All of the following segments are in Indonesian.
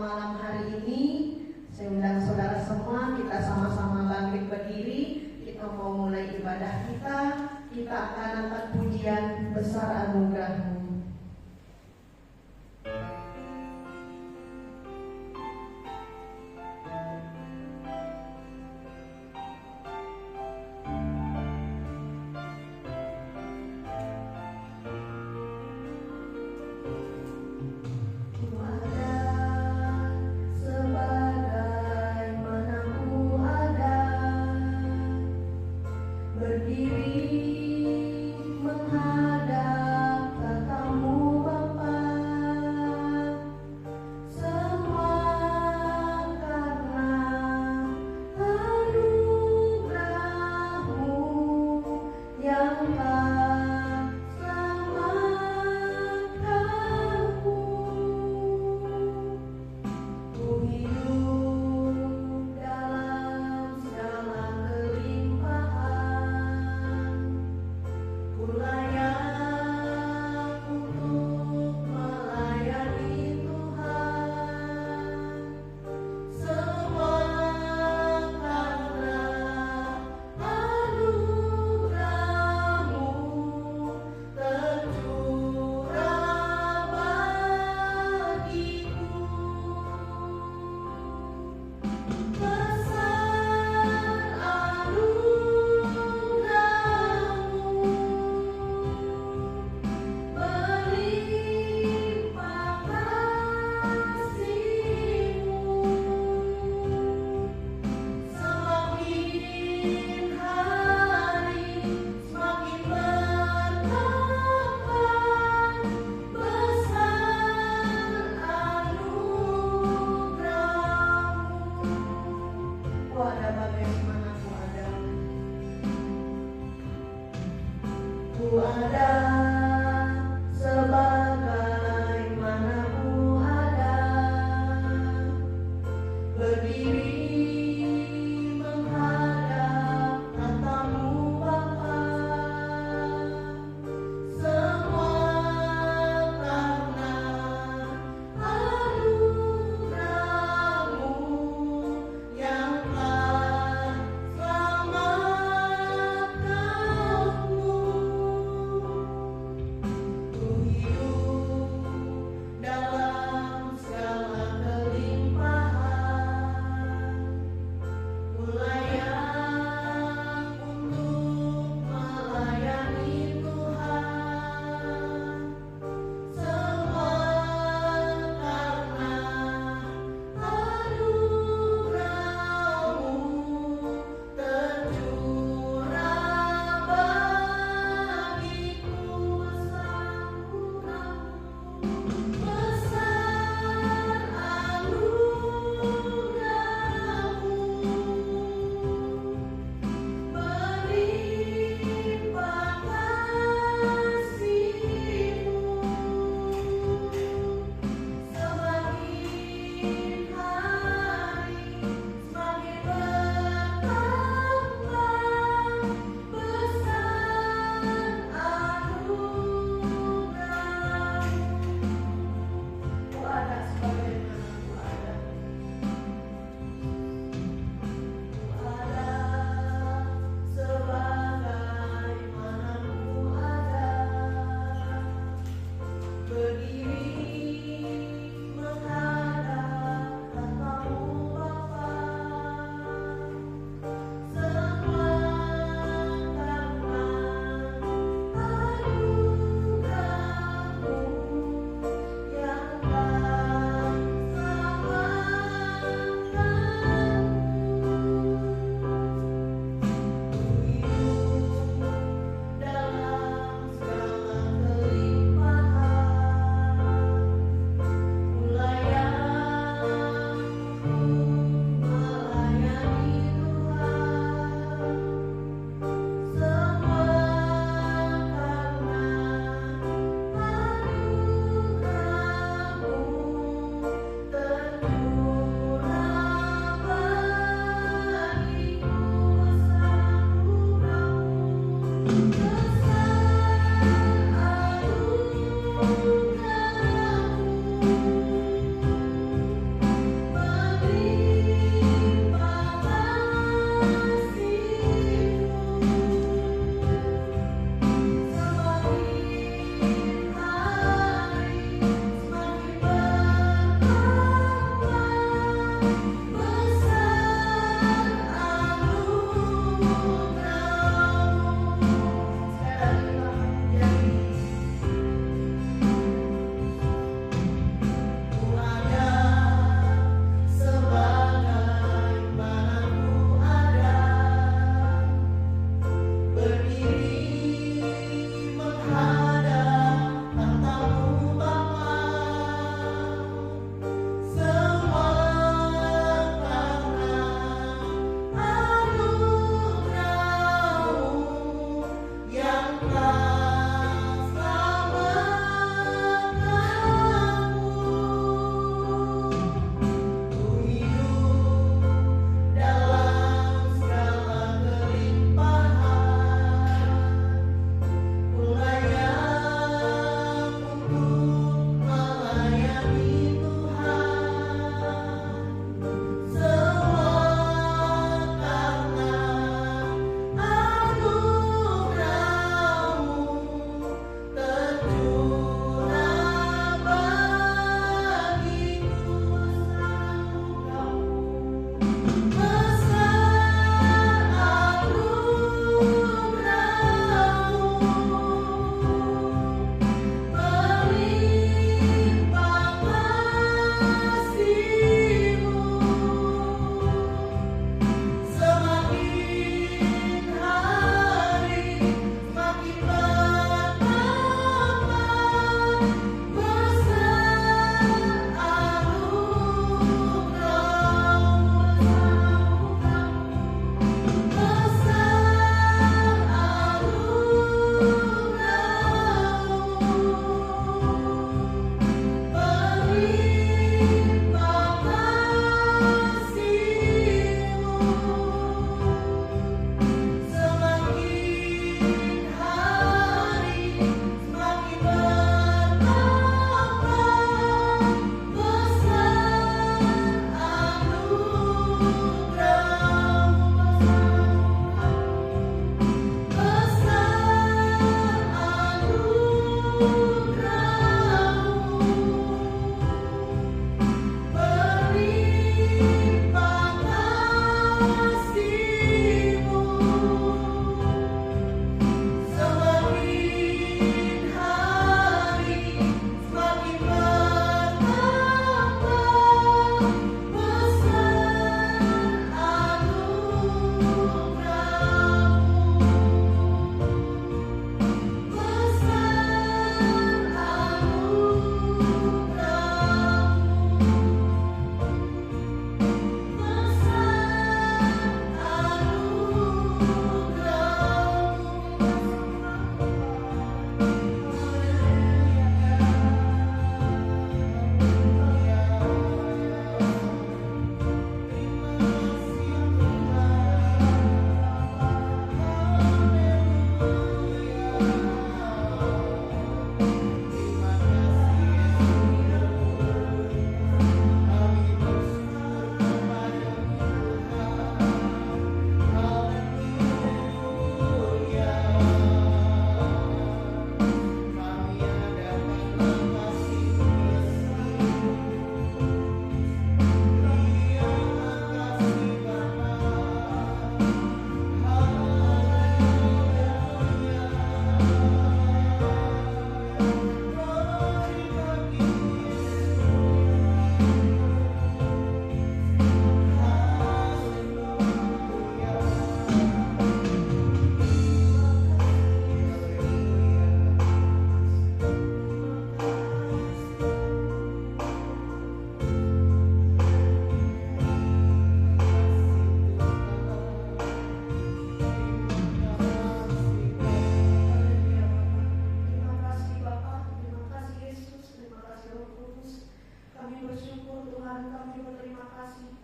malam hari ini. Saya undang saudara semua, kita sama-sama bangkit berdiri. Kita mau mulai ibadah kita. Kita akan angkat pujian besar anugerah-Mu. Berdiri menghadap Kakak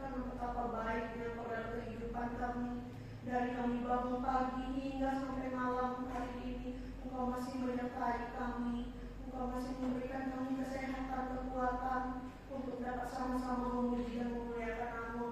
karena betapa baiknya Engkau dalam kehidupan kami. Dari kami bangun pagi hingga sampai malam hari ini, Engkau masih menyertai kami. Engkau masih memberikan kami kesehatan, kekuatan untuk dapat sama-sama memuji dan memuliakan nama-Mu.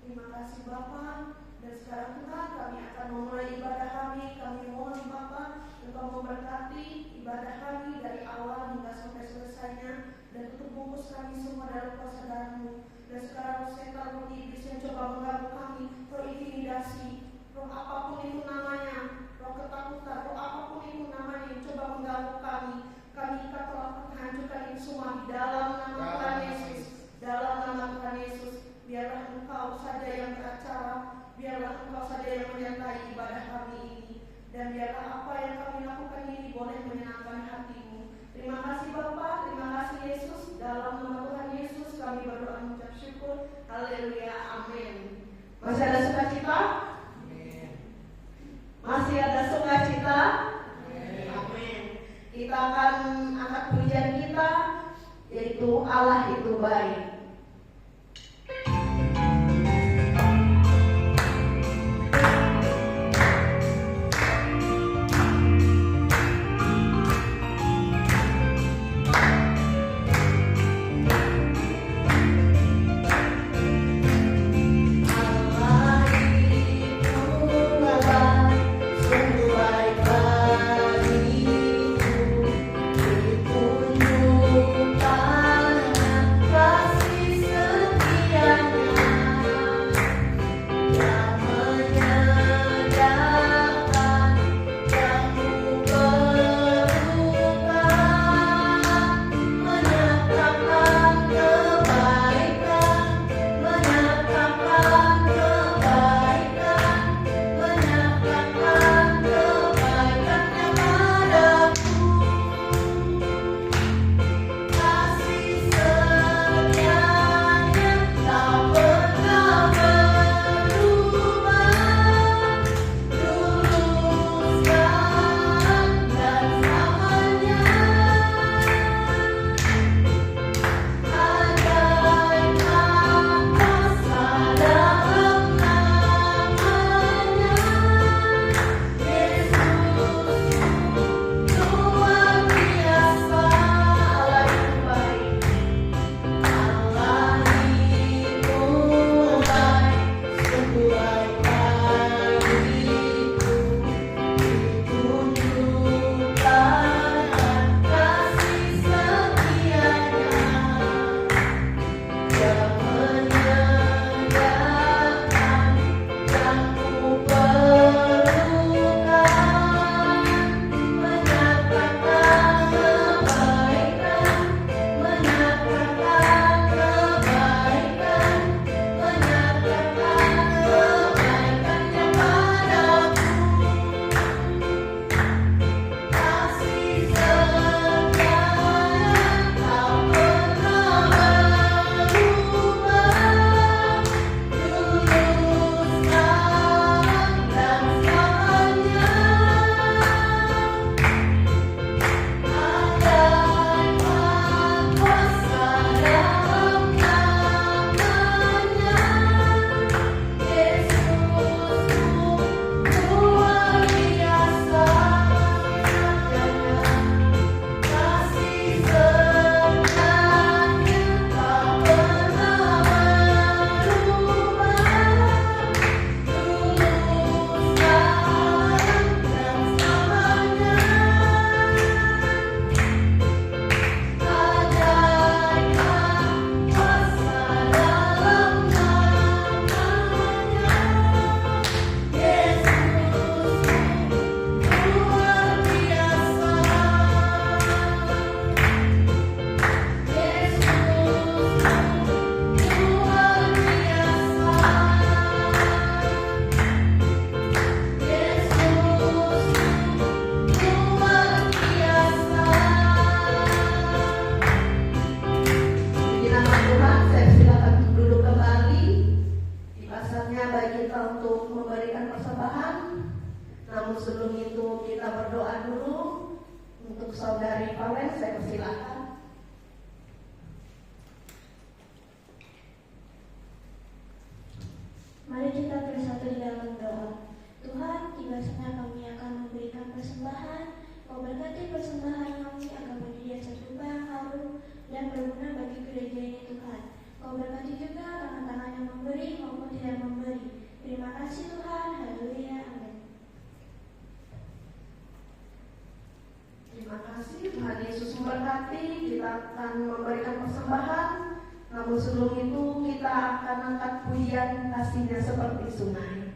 Terima kasih Bapa. Dan sekarang Tuhan, kami akan memulai ibadah kami. Kami mohon Bapa, Engkau memberkati ibadah kami dari awal hingga sampai selesainya, dan tutup bungkus kami semua dalam kuasa darah-Mu. Dan sekarang setan roh iblis yang coba mengganggu kami, roh intimidasi, roh apapun itu namanya, roh ketakutan, roh apapun itu namanya yang coba mengganggu kami ikat telah menghancurkan itu semua di dalam nama Tuhan Yesus. Dalam nama Tuhan Yesus, biarlah Engkau saja yang beracara, biarlah Engkau saja yang menyertai ibadah kami ini, dan biarlah apa yang kami lakukan ini boleh menyenangkan hati-Mu. Terima kasih Bapa, terima kasih Yesus. Dalam nama Tuhan Yesus kami berdoa mengucap syukur. Haleluya, amin. Masih ada sukacita? Masih ada sukacita? Amin. Kita akan angkat pujian kita, yaitu Allah itu baik. Allah. Tuhan, tiba saatnya kami akan memberikan persembahan. Kau berkati persembahan kami agar menjadi satu yang harum dan berguna bagi gereja ini Tuhan. Kau berkati juga tangan-tangan yang memberi maupun tidak memberi. Terima kasih Tuhan. Haleluya. Amin. Terima kasih Tuhan Yesus memberkati. Kita akan memberikan persembahan. Namun sebelum itu kita akan angkat pujian kasihnya seperti sungai.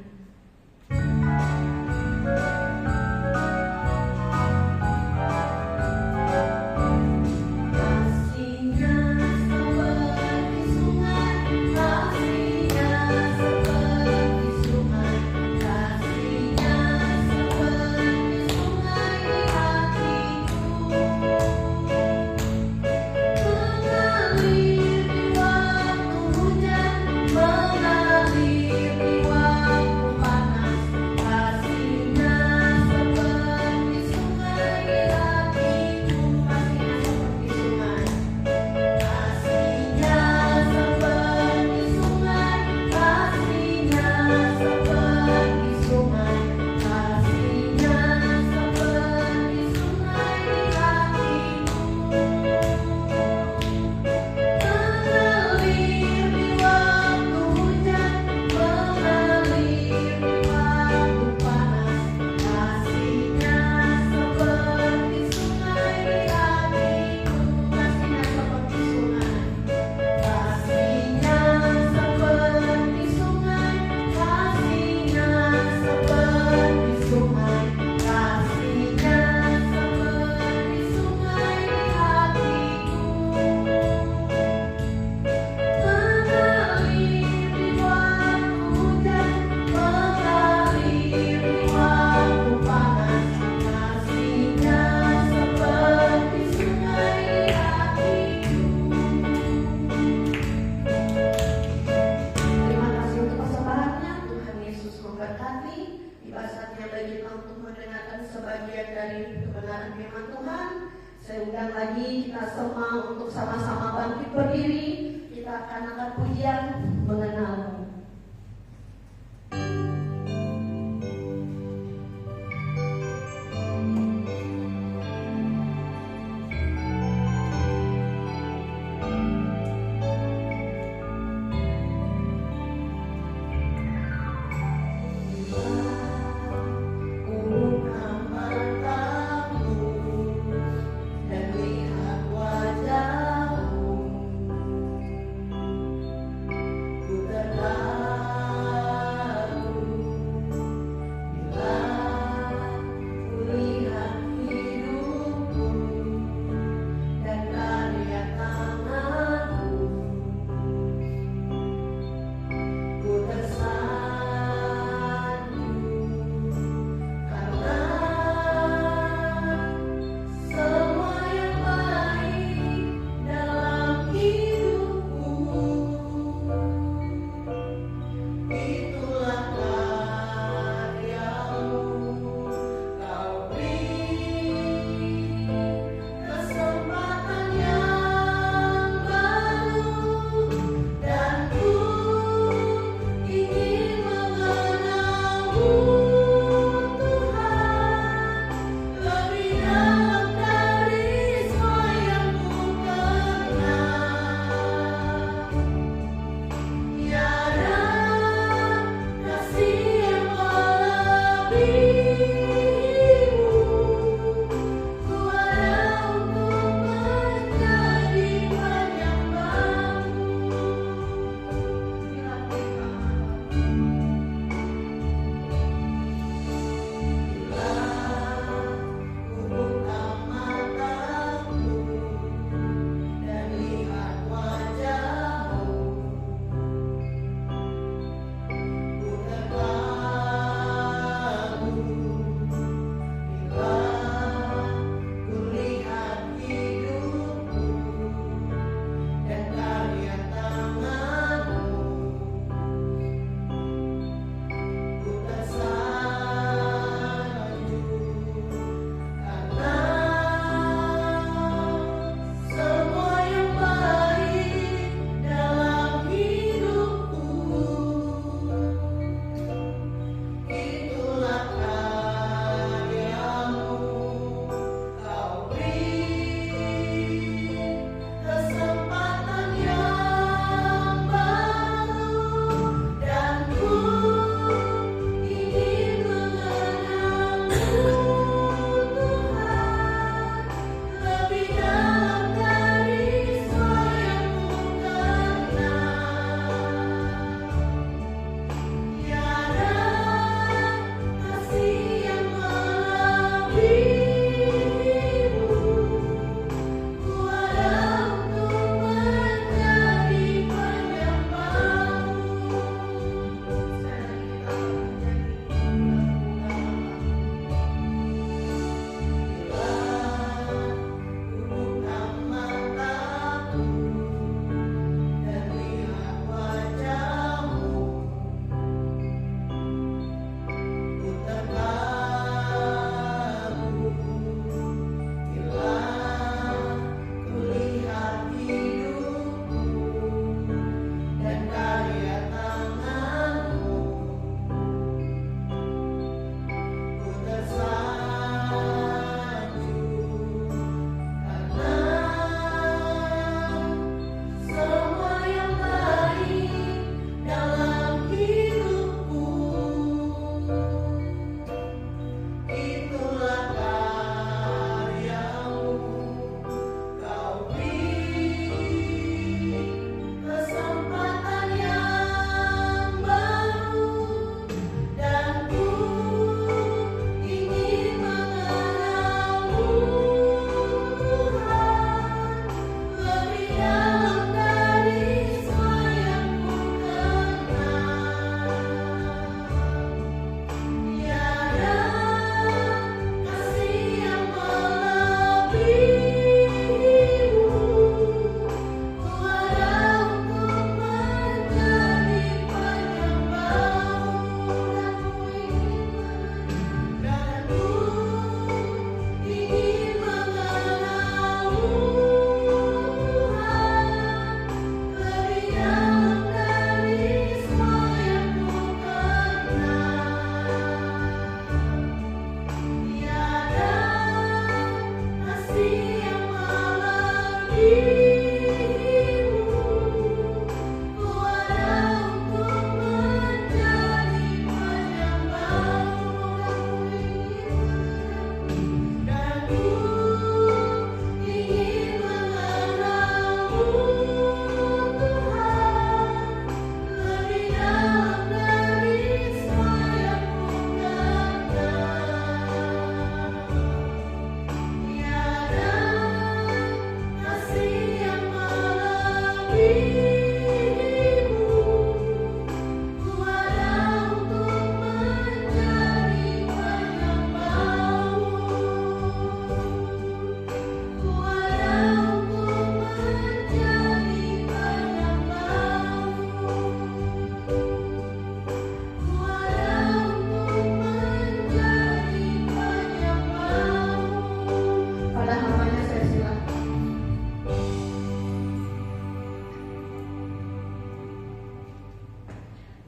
Saya undang lagi kita semua untuk sama-sama bangkit berdiri. Kita akan angkat pujian mengenal.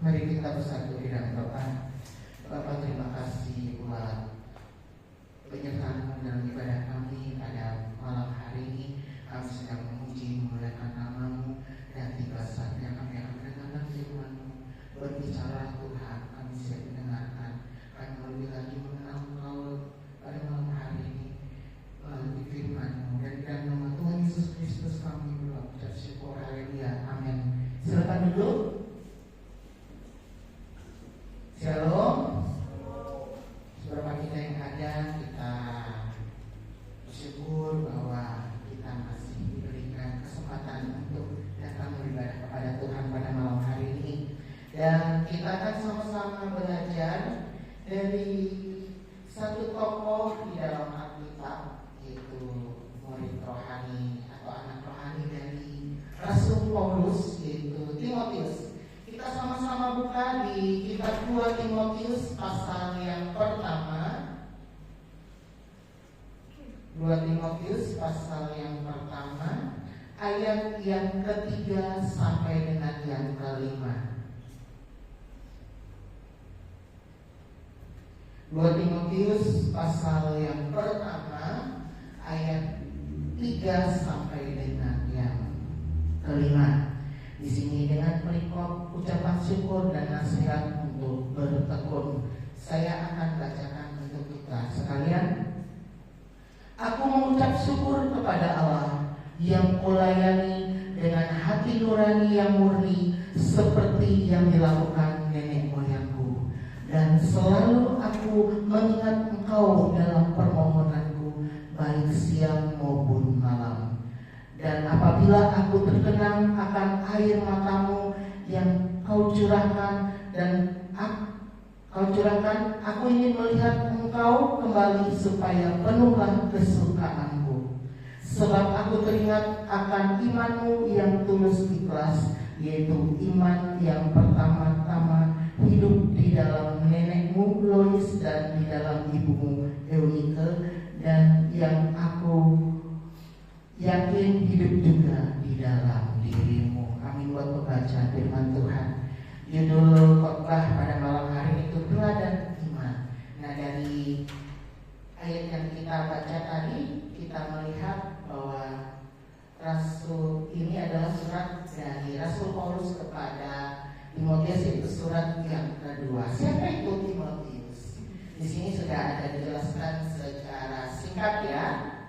Mari kita bersatu di dalam doa. Bapak, terima kasih buat penyertaan dalam ibadah kami pada malam hari ini. Kami sedang memuji memuliakan nama-Mu, dan tiba saatnya kami akan mendengarkan firman-Mu. Berbicara Tuhan, kami siap mendengarkan. Kami lebih lagi mengenal Engkau pada malam hari ini melalui firman-Mu. Dan dalam nama Tuhan Yesus Kristus kami mengucap syukur. Haleluya. Amin. Silakan duduk. Shalom. Beberapa kita yang ada, kita bersyukur bahwa kita masih diberikan kesempatan untuk datang beribadah kepada Tuhan pada malam hari ini. Dan kita akan sama-sama belajar dari satu tokoh di dalam Alkitab, yaitu murid rohani atau anak rohani dari Rasul Paulus, yaitu Timotius. Kita sama-sama buka di kitab 2 Timotius pasal yang pertama. 2 Timotius pasal yang pertama, ayat yang ketiga sampai dengan yang kelima. 2 Timotius pasal yang pertama, ayat 3 sampai dengan yang kelima. Di sini dengan perikop ucapan syukur dan nasihat untuk bertekun. Saya akan bacakan untuk kita sekalian. Aku mengucap syukur kepada Allah yang kulayani dengan hati nurani yang murni seperti yang dilakukan nenek moyangku. Dan selalu aku mengingat Engkau dalam permohonanku, baik siang maupun malam. Dan apabila aku terkenang akan air mata-Mu yang Kau curahkan, aku ingin melihat Engkau kembali supaya penuhlah kesukaanku. Sebab aku teringat akan iman-Mu yang tulus ikhlas, yaitu iman yang pertama-tama hidup di dalam nenekmu Lois dan di dalam ibumu Eunike, dan yang aku yakin hidup juga di dalam dirimu. Amin. Buat pembacaan firman Tuhan. Judul khotbah pada malam hari ini itu teladan iman. Nah, dari ayat yang kita baca tadi, kita melihat bahwa Rasul ini adalah surat dari Rasul Paulus kepada Timotius, itu surat yang kedua. Siapa itu Timotius? Di sini sudah ada dijelaskan secara singkat ya,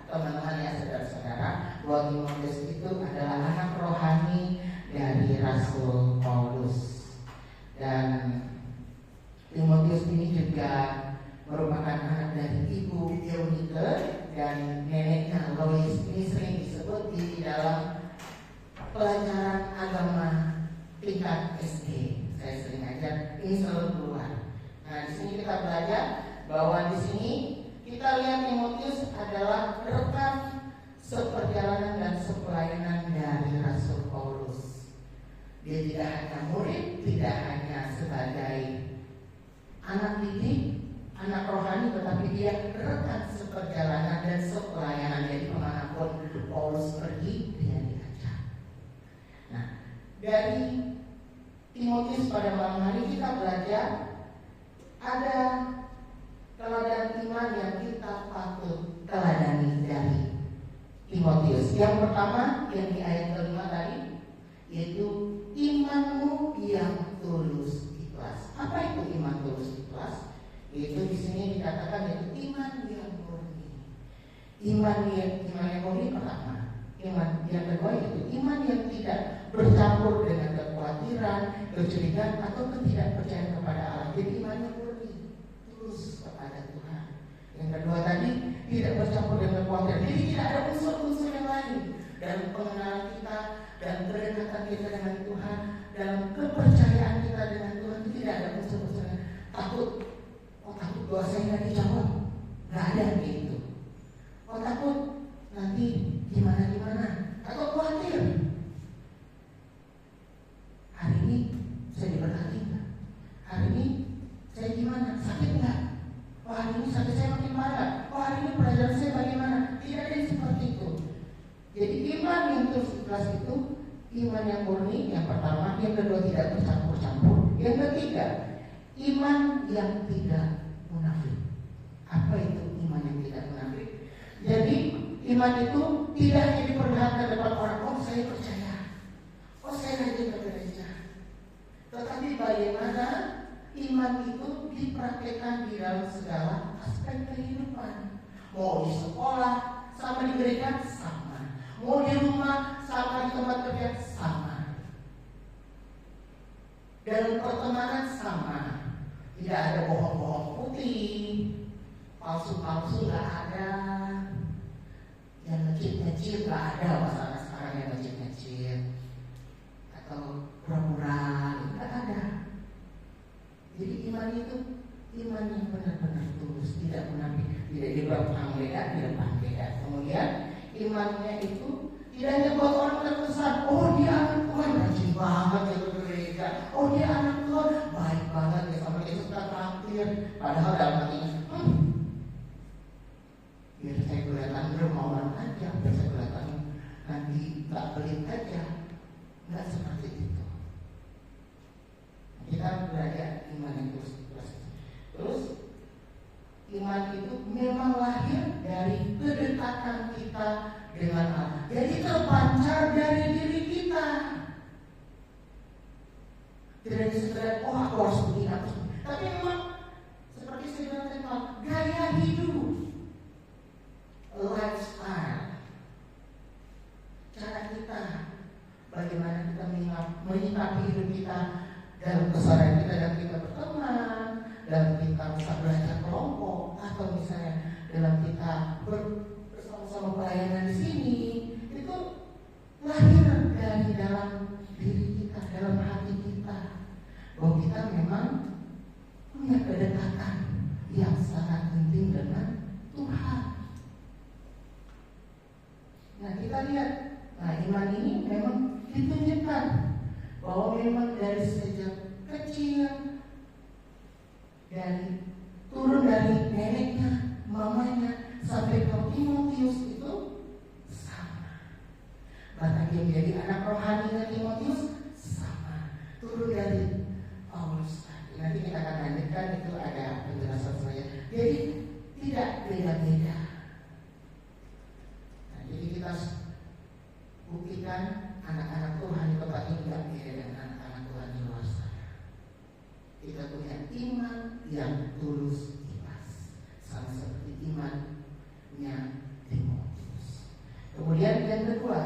teman-teman ya, saudara-saudara, bahwa Timotius itu adalah anak rohani dari Rasul Paulus. Dan Timotius ini juga merupakan anak dari ibu Eunike dan neneknya Lois. Ini sering disebut di dalam pelajaran agama tingkat SD. Saya sering ajar, ini selalu keluar. Nah, di sini kita belajar bahwa di sini kita lihat Timotius adalah rekan seperjalanan dan sepelayanan dari Rasul Paulus. Dia tidak hanya murid, tidak hanya sebagai anak didik, anak rohani, tetapi dia rekan seperjalanan dan sepelayanan. Jadi kemanapun Paulus pergi, dia diajak. Nah, dari Timotius pada malam hari kita belajar ada teladan iman yang kita patut teladani dari Timotius. Yang pertama yang di ayat kelima tadi, yaitu imanmu yang tulus ikhlas. Apa itu iman tulus ikhlas? Yaitu di sini dikatakan yaitu iman yang murni. Iman yang murni pertama. Iman yang kedua yaitu iman yang tidak bercampur dengan kekhawatiran, kecurigaan atau ketidakpercayaan kepada Allah. Jadi iman yang murni, tulus kepada Tuhan. Yang kedua tadi tidak bercampur dengan kekhawatiran. Jadi tidak ada unsur-unsur yang lain dalam pengenalan kita dan kedekatan kita dengan Tuhan, dalam kepercayaan kita dengan Tuhan. Itu tidak ada unsur-unsur yang takut. Oh, takut doa saya nggak dijawab, nggak ada gitu. Oh, takut nanti gimana, atau khawatir hari ini saya diberkati nggak, hari ini saya gimana, sakit nggak, oh hari ini sakit saya makin parah, oh hari ini pelajaran saya bagaimana. Tidak ada yang seperti itu. Jadi iman yang tulus ikhlas itu iman yang murni, yang pertama. Yang kedua tidak bercampur-campur. Yang ketiga, iman yang tidak munafik. Apa itu iman yang tidak munafik? Jadi iman itu tidak hanya diperlihatkan depan orang, oh saya percaya, oh saya rajin ke gereja. Tetapi bagaimana iman itu dipraktikkan di dalam segala aspek kehidupan. Mau di sekolah sama di gereja sama, mau di rumah sama di tempat kerja sama, dalam pertemanan sama. Tidak ada bohong-bohong putih, palsu-palsu nggak ada, yang ngecit-ngecit nggak ada. Masalah sekarang yang ngecit-ngecit atau pura-pura nggak ada. Jadi iman itu iman yang benar-benar tulus, tidak munafik, tidak di belakang beda, di depan beda. Kemudian imannya itu tidak hanya buat orang terkesan, oh dia anak Tuhan rajin banget ya ke gereja, oh dia anak Tuhan baik banget ya sampai dia suka traktir, padahal dalam hatinya biar saya kelihatan dermawan aja, biar saya kelihatan nanti nggak pelit aja. Nggak seperti itu. Kita belajar iman yang terus iman itu memang lahir dari kedekatan kita dengan Allah. Jadi terpancar dari diri kita. Tidak sekedar oh aku harus begini, aku harus begini. Tapi memang seperti saya bilang tadi, gaya hidup, lifestyle, cara kita, bagaimana kita menyikapi hidup kita dalam kesadaran kita, dalam kita berteman, dalam kita bisa belajar kelompok, atau misalnya dalam kita bersama-sama pelayanan di sini, itu lahir dari dalam diri kita, dalam hati kita, bahwa kita memang punya kedekatan yang sangat intim dengan Tuhan. Nah kita lihat, iman ini memang ditunjukkan bahwa memang dari sejak kecil, dari turun dari neneknya, mamanya sampai ke Timotius itu sama. Bahkan dia menjadi anak rohaninya Timotius sama. Turun dari Paulus. Nanti kita akan lanjutkan, itu ada penjelasan saya. Jadi tidak beda-beda. Nah, jadi kita buktikan anak-anak Tuhan di tempat ini tidak beda dengan anak-anak Tuhan di luar sana. Kita punya iman yang tulus ikhlas, sama seperti imannya Timotius. Kemudian yang kedua,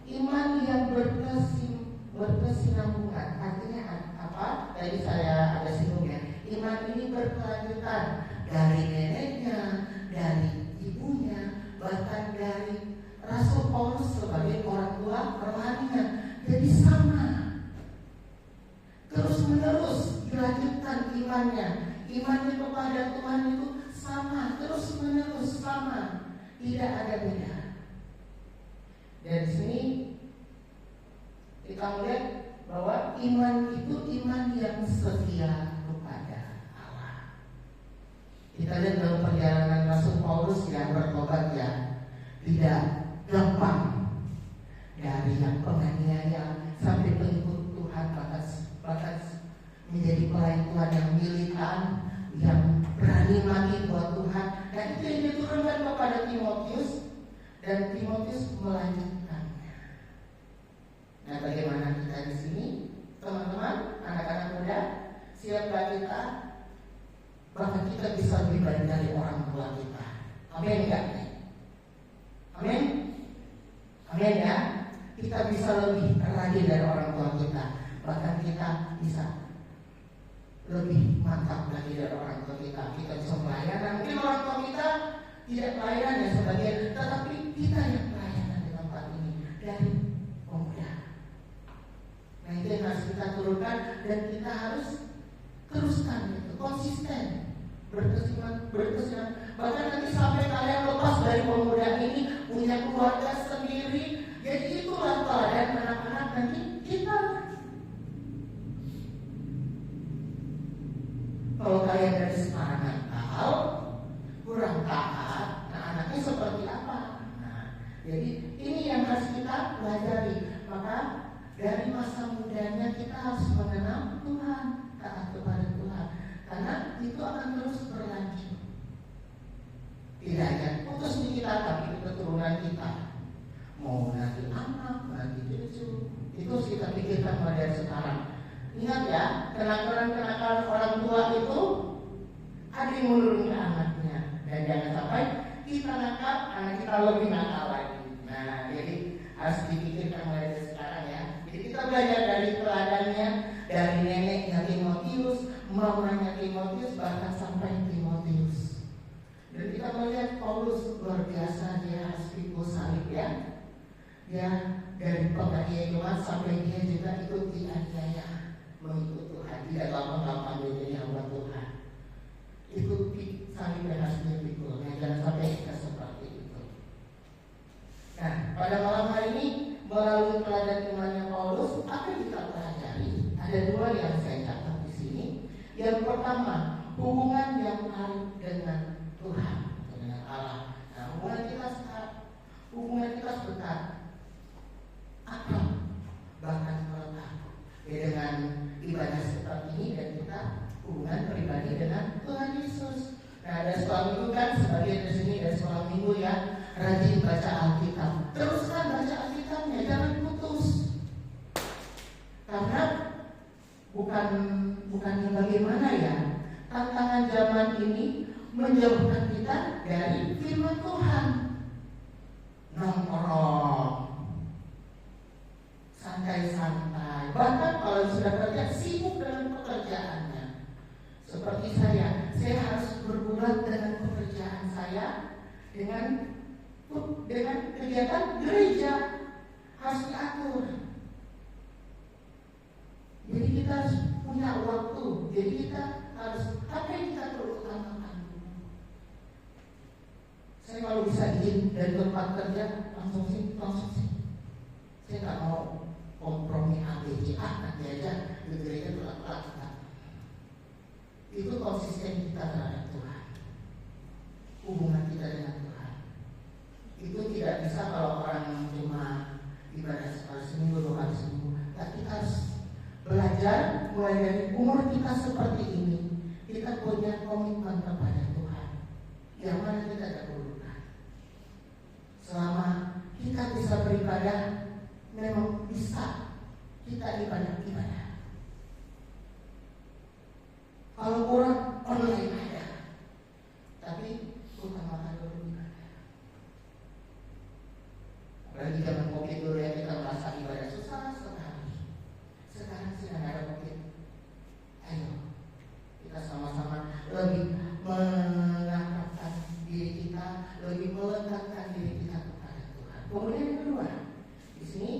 iman yang berkesinambungan. Artinya apa? Tadi saya ada singgungnya. Iman ini berkelanjutan dari neneknya, dari ibunya, bahkan dari Rasul Paulus sebagai orang tua rohaninya. Jadi sama, terus menerus dilanjutkan imannya. Imannya kepada Tuhan itu sama, terus menerus sama, tidak ada beda. Dari sini kita melihat bahwa iman itu iman yang setia kepada Allah. Kita lihat dalam perjalanan Rasul Paulus yang bertobat ya, tidak gampang, dari yang penganiaya sampai pengikut Tuhan, bahkan menjadi pelayan Tuhan yang militan, yang berani mati buat Tuhan. Dan itu yang diturunkan kepada Timotius, dan Timotius melanjutkannya. Nah, bagaimana kita di sini, teman-teman, anak-anak muda, siapkah kita? Bahkan kita bisa lebih baik dari orang tua kita. Amin enggak? Amin. Amin ya. Kita bisa lebih rajin dari orang tua kita. Bahkan kita bisa lebih mantap lagi dari orang tua kita. Kita bisa pelayanan. Mungkin orang tua kita tidak pelayanan ya sebagian, tetapi kita yang pelayanan di tempat ini dari pemuda. Nah itu yang harus kita turunkan, dan kita harus teruskan itu, konsisten, berkesinambungan. Bahkan nanti sampai kalian lepas dari pemuda ini, punya keluarga sendiri. Jadi itulah teladan anak-anak nanti kita. Kalau kalian dari sekarang nakal, kurang taat, nah anaknya seperti apa? Nah, jadi ini yang harus kita pelajari. Maka dari masa mudanya kita harus mengenal Tuhan, taat kenakalan orang tua itu ada yang menurun ke anaknya. Dan jangan sampai kita nakal, anak kita lebih nakal lagi. Nah, jadi harus dipikirkan mulai dari sekarang ya. Jadi kita belajar dari teladannya, dari neneknya Timotius, mamanya Timotius, bahkan sampai Timotius. Dan kita melihat Paulus luar biasa, dia harus pikul salib ya. Dia dari penganiayaan sampai dia juga ikut dianiaya mengikut Tuhan. Tidak gampang-gampang dia jadi hamba Tuhan. Ikut salib dan harus dia pikul. Nah, jangan sampai kita seperti itu. Nah, pada malam hari ini melalui teladan imannya Paulus, apa yang kita pelajari? Ada dua yang saya catat di sini. Yang pertama, hubungan yang erat dengan Tuhan, dengan Allah. Nah, hubungan kita dekat, akrab, bahkan melekat. Dengan ibadah seperti ini dan kita hubungan pribadi dengan Tuhan Yesus. Nah, ada sekolah minggu kan, sebagian di sini ada sekolah minggu ya, rajin baca Alkitab. Teruskan baca Alkitabnya, jangan putus. Karena bukannya bagaimana ya, tantangan zaman ini menjauhkan kita dari firman Tuhan. Nongkrong, santai-santai, bahkan kalau sudah kerja sibuk dengan pekerjaannya. Seperti saya harus berbulan dengan pekerjaan saya, dengan kegiatan gereja harus diatur. Jadi kita harus punya waktu. Jadi kita harus apa yang kita perlu utamakan. Saya kalau bisa izin dari tempat kerja langsung sih. Saya nggak mau kompromi ABC, nanti aja di gereja telat. Itu konsisten kita terhadap Tuhan, hubungan kita dengan Tuhan. Itu tidak bisa kalau orang cuma ibadah sekali seminggu, 2 kali seminggu. Tapi kita harus belajar mulai dari umur kita seperti ini. Kita punya komitmen kepada Tuhan, yang mana kita dahulukan. Selama kita bisa beribadah, memang bisa kita ibadah. Kalau kurang online ada, tapi utamakan dulu ibadah. Apalagi zaman COVID dulu ya, kita merasa ibadah susah sekali. Sekarang sudah ada COVID. Ayo kita sama-sama lebih mengangkatkan diri kita, lebih melekatkan diri kita kepada Tuhan. Kemudian yang kedua, di sini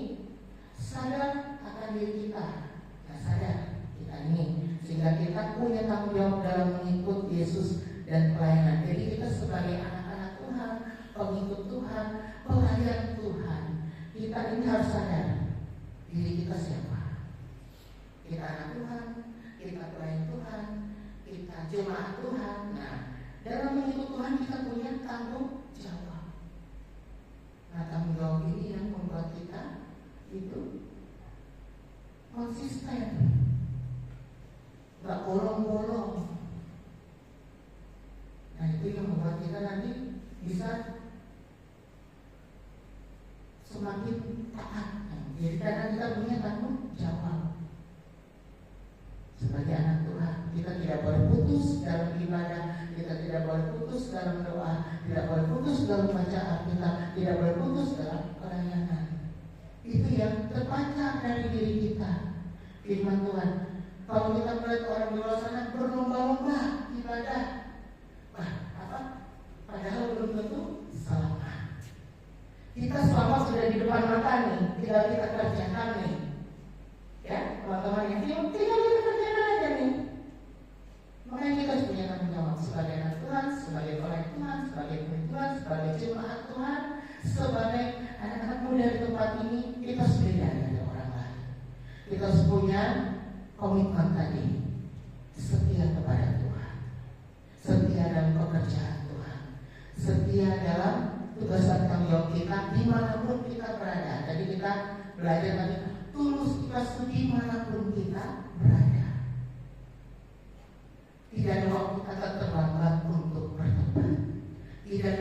sadar akan diri kita. Nah, sadar kita ini, sehingga kita punya tanggung jawab dalam mengikut Yesus dan pelayanan. Jadi kita sebagai anak-anak Tuhan, pengikut Tuhan, pelayan Tuhan, kita ini harus sadar diri kita siapa. Kita anak Tuhan, kita pelayan Tuhan, kita jemaat Tuhan. Nah, dalam mengikut Tuhan kita punya tanggung jawab. Nah, tanggung jawab ini yang membuat kita itu konsisten, gak bolong-bolong. Nah, itu yang membuat kita nanti bisa semakin taat. Jadi karena kita punya tanggung jawab sebagai anak Tuhan, kita tidak boleh putus dalam ibadah, kita tidak boleh putus dalam doa, tidak boleh putus dalam baca Alkitab, tidak boleh putus dalam pelayanan. Itu yang terpancar dari diri kita, firman Tuhan. Kalau kita melihat orang di luar sana berlomba-lomba ibadah, padahal belum tentu selamat. Kita selamat sudah di depan mata nih, tinggal kita kerjakan nih. Ya, teman-teman yang tinggal kita kerjakan aja nih. Makanya kita harus punya tanggung jawab sebagai anak Tuhan, sebagai pelayan Tuhan, sebagai murid Tuhan, sebagai jemaat Tuhan, sebagai anak-anak muda di tempat ini. Kita harus beda dari orang lain. Kita harus punya komitmen tadi, setia kepada Tuhan, setia dalam pekerjaan Tuhan, setia dalam tugas dan tanggung jawab kita dimanapun kita berada. Jadi kita belajar tadi, tulus ikhlas dimanapun kita berada. Tidak ada waktu kata terlambat untuk bertobat. Tidak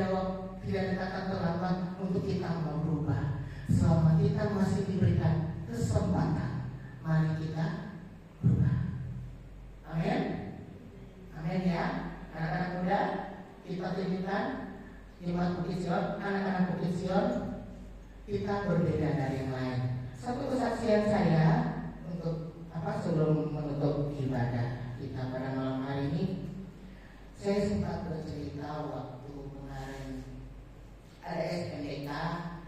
ada kata terlambat untuk kita mau berubah. Selama kita masih diberikan kesempatan, mari kita berubah. Jemaat Bukit Sion, anak-anak Bukit Sion, kita berbeda dari yang lain. Satu kesaksian saya untuk sebelum menutup ibadah kita pada malam hari ini, saya sempat bercerita waktu kemarin ada SMDK,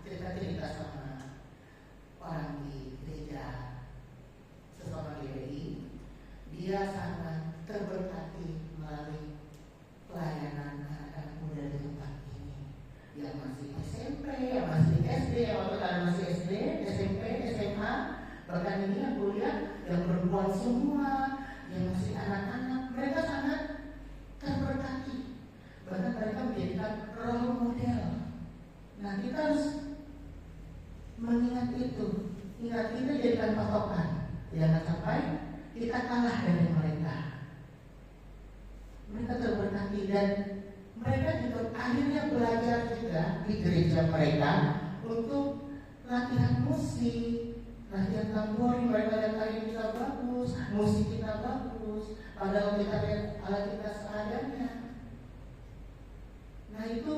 cerita-cerita sama orang di gereja sesama GBI. Dia sangat terberkati melalui pelayanan anak-anak muda di tempat ini, yang masih SMP, yang masih SD, yang waktu kalian masih SD, SMP, SMA, bahkan ini yang kuliah, yang perempuan semua, yang masih anak-anak, mereka sangat terberkati. Bahkan mereka menjadikan role model. Nah, kita harus mengingat itu. Ingat, kita jadikan patokan. Jangan sampai kita kalah dari mereka. Mereka terberkati dan mereka juga akhirnya belajar juga di gereja mereka untuk latihan musik, latihan tambori. Mereka lihat tari kita bagus, musik kita bagus, padahal kita lihat alat kita seadanya. Nah, itu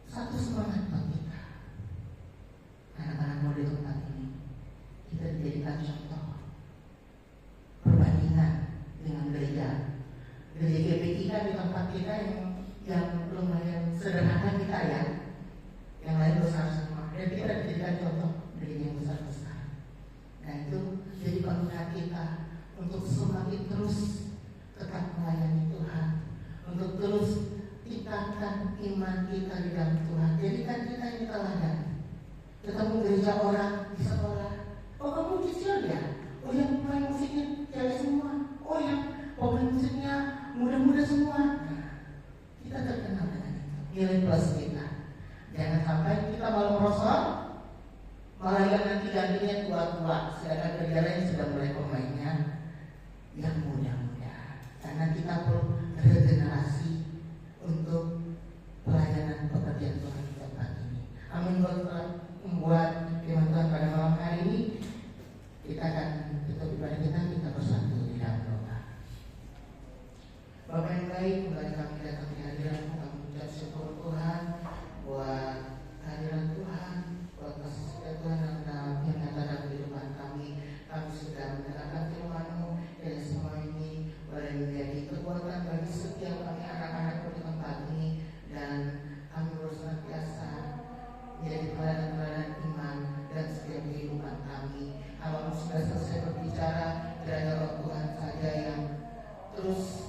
satu semangat buat kita. Anak-anak muda di tempat ini, kita dijadikan contoh perbandingan dengan gereja GBI kan di tempat kita yang lumayan sederhana kita ya, yang lain besar semua, dan kita dijadikan contoh gereja yang besar-besar. Nah, itu jadi pengingat kita untuk semakin terus tetap melayani Tuhan, untuk terus tingkatkan iman kita di dalam Tuhan. Jadikan kita yang teladan. Ketemu gereja orang di sekolah, oh kamu kecil ya, oh yang main musiknya cewek semua, oh yang pemain musiknya muda-muda semua. Nah, kita terkenal dengan itu, nilai plus kita. Jangan sampai kita malah merosot, malah yang nanti gantinya tua-tua, sedangkan gereja lain sudah mulai pemainnya yang muda-muda. Karena kita perlu regenerasi untuk pelayanan pekerjaan Tuhan di tempat ini. Amin. Membuat firman Tuhan pada malam hari ini, kita akan tutup ibadah kita bersatu di dalam doa. Bapak yang baik, kembali kami datang di hadirat-Mu, kami mengucap syukur Tuhan buat kehadiran Tuhan, buat kasih setia Tuhan yang nyata dalam kehidupan kami. Kami sudah mendengarkan firman-Mu, dan semua ini boleh menjadi kekuatan bagi setiap kami anak-anak di tempat ini, dan kami bersenantiasa menjadi pelayanan iman dan setiap kehidupan kami. Kalau sudah selesai berbicara, kiranya Roh Tuhan saja yang terus